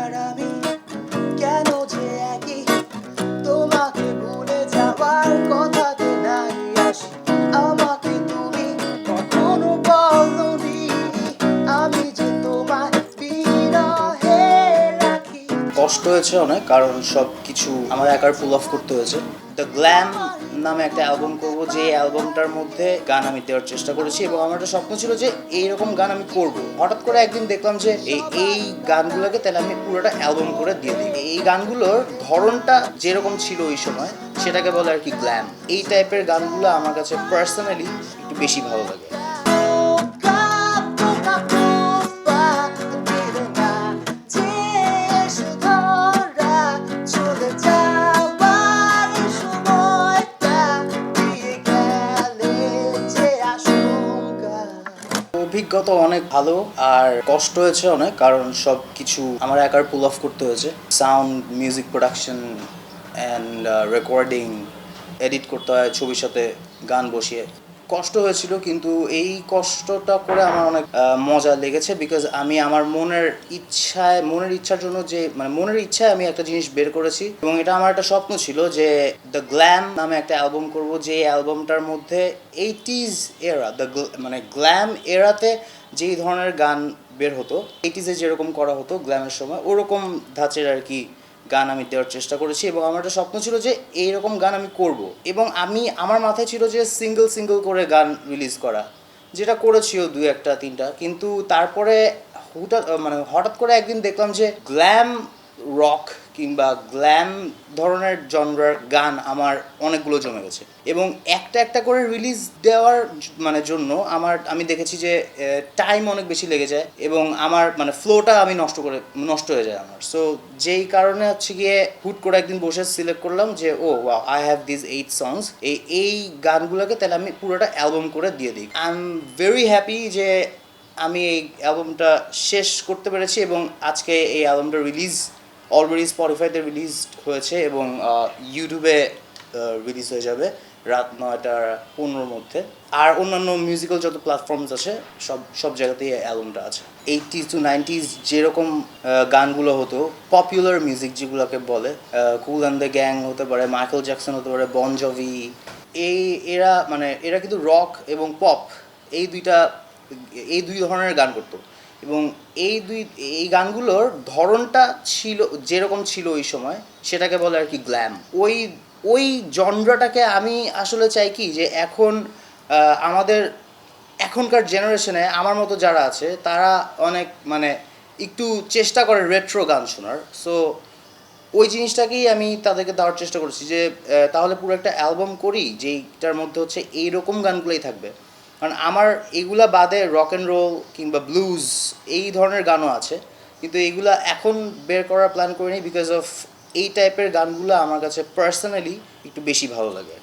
আর আমি কেন যে একই তোমাকে ভুলে যাওয়ার কথাতে নাই আসি আমাকে তুমি কখনো বলনি আমি যে তোমার বিরহে রাখি কষ্ট হয়েছে অনেক কারণ সব কিছু আমার একার ফুল অফ করতে হয়েছে দ্য গ্ল্যাম নামে একটা অ্যালবাম করব যে অ্যালবামটার মধ্যে গান আমি দেওয়ার চেষ্টা করেছি এবং আমার একটা স্বপ্ন ছিল যে এইরকম গান আমি করব হঠাৎ করে একদিন দেখলাম যে এই গানগুলোকে তাহলে আমি পুরোটা অ্যালবাম করে দিয়ে দিই এই গানগুলোর ধরনটা যেরকম ছিল ওই সময় সেটাকে বলে আর কি গ্ল্যাম এই টাইপের গানগুলো আমার কাছে পার্সোনালি একটু বেশি ভালো লাগে অভিজ্ঞতা অনেক ভালো আর কষ্ট হয়েছে অনেক কারণ সব কিছু আমার একার পুল অফ করতে হয়েছে sound music production and recording edit করতে হয় ছবির সাথে গান বসিয়ে কষ্ট হয়েছিল কিন্তু এই কষ্টটা করে আমার অনেক মজা লেগেছে বিকজ আমি আমার মনের ইচ্ছার জন্য যে মানে মনের ইচ্ছায় আমি একটা জিনিস বের করেছি এবং এটা আমার একটা স্বপ্ন ছিল যে দ্য গ্ল্যাম নামে একটা অ্যালবাম করব যে অ্যালবামটার মধ্যে 80s এরা মানে গ্ল্যাম এরাতে যেই ধরনের গান বের হতো 80s যেরকম করা হতো গ্ল্যামের সময় ওরকম ধাঁচের আর কি গান আমি দেওয়ার চেষ্টা করেছি এবং আমার একটা স্বপ্ন ছিল যে এইরকম গান আমি করব এবং আমার মাথায় ছিল যে সিঙ্গেল করে গান রিলিজ করা যেটা করেছিও 2-1-3টা কিন্তু তারপরে হঠাৎ করে একদিন দেখলাম যে গ্ল্যাম রক কিংবা গ্ল্যাম ধরনের জনরার গান আমার অনেকগুলো জমে গেছে এবং একটা করে রিলিজ দেওয়ার আমি দেখেছি যে টাইম অনেক বেশি লেগে যায় এবং আমার মানে ফ্লোটা আমি নষ্ট হয়ে যায় আমার সো যেই কারণে হচ্ছে গিয়ে হুট করে একদিন বসে সিলেক্ট করলাম যে আই হ্যাভ দিস 8 songs এই গানগুলোকে তাহলে আমি পুরোটা অ্যালবাম করে দিয়ে দিই আই এম ভেরি হ্যাপি যে আমি এই অ্যালবামটা শেষ করতে পেরেছি এবং আজকে এই অ্যালবামটা অলরেডি স্পটিফাইতে রিলিজ হয়েছে এবং ইউটিউবে রিলিজ হয়ে যাবে রাত 9:15 মধ্যে আর অন্যান্য মিউজিক্যাল যত প্ল্যাটফর্মস আছে সব জায়গাতেই অ্যালবামটা আছে 80s to 90s যেরকম গানগুলো হতো পপুলার মিউজিক যেগুলোকে বলে কুল অ্যান্ড দ্য গ্যাং হতে পারে মাইকেল জ্যাকসন হতে পারে বন জভি এরা কিন্তু রক এবং পপ এই দুই ধরনের গান করতো এবং এই গানগুলোর ধরনটা ছিল যেরকম ছিল ওই সময় সেটাকে বলে আর কি গ্ল্যাম ওই জনরাটাকে আমি আসলে চাই কি যে এখন আমাদের এখনকার জেনারেশনে আমার মতো যারা আছে তারা অনেক মানে একটু চেষ্টা করে রেট্রো গান শোনার সো ওই জিনিসটাকেই আমি তাদেরকে দেওয়ার চেষ্টা করছি যে তাহলে পুরো একটা অ্যালবাম করি যেইটার মধ্যে হচ্ছে এইরকম গানগুলোই থাকবে কারণ আমার এগুলা বাদে রক অ্যান্ড রোল কিংবা ব্লুজ এই ধরনের গানও আছে কিন্তু এইগুলা এখন বের করার প্ল্যান করিনি বিকজ অফ এই টাইপের গানগুলো আমার কাছে পার্সোনালি একটু বেশি ভালো লাগে